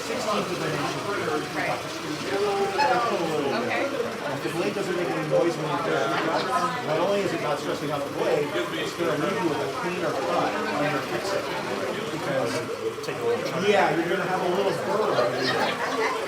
16th of an inch. Okay. If the blade doesn't make any noise when you finish your cut, not only is it not stressing out the blade, it's going to leave you with a cleaner cut on your exit. Because, take a little chunk. Yeah, you're going to have a little burr.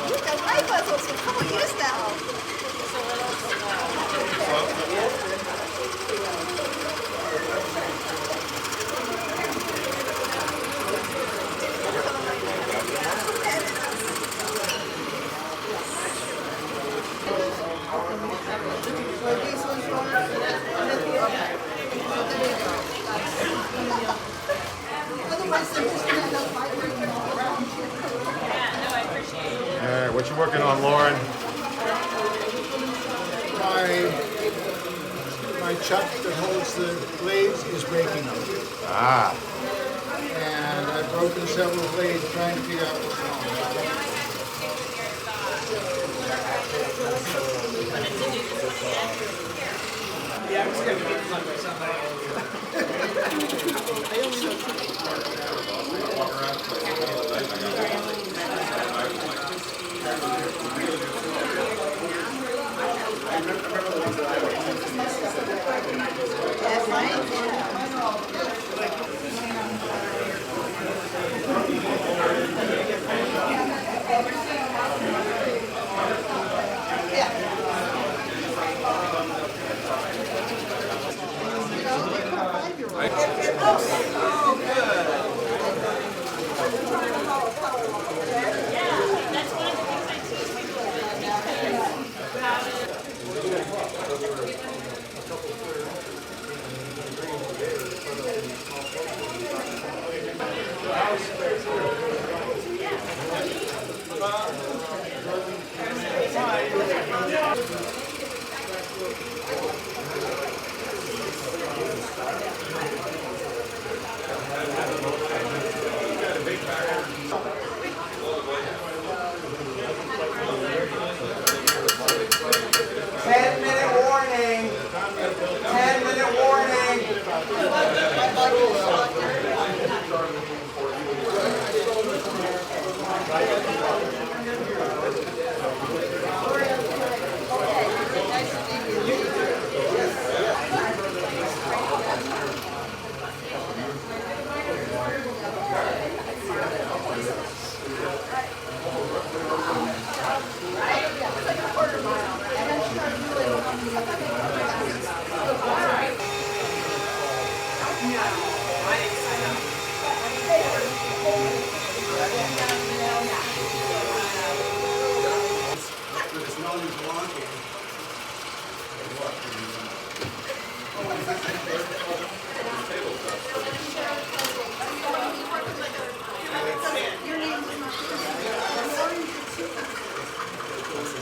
You've done my puzzles for a couple years now. Otherwise, they're just gonna end up vibrating all around you. All right, what you working on, Lauren? My chuck that holds the blades is breaking up. Ah. And I've broken several blades trying to figure out what's wrong. Yeah, I'm just gonna make fun of somebody. That's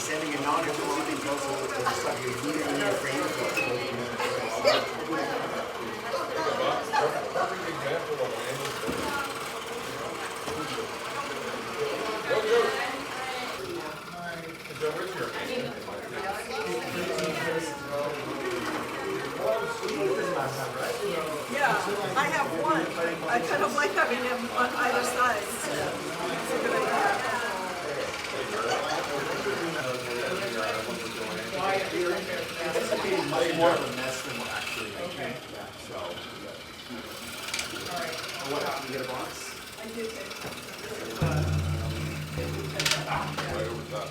Sending a non-existent thing also looks like you're heating in your frame. Yeah, I have one. I kind of like having them on either side. It's a good idea. Much more of a mess than we're actually making. So, what, you get a box? I did take Right over top.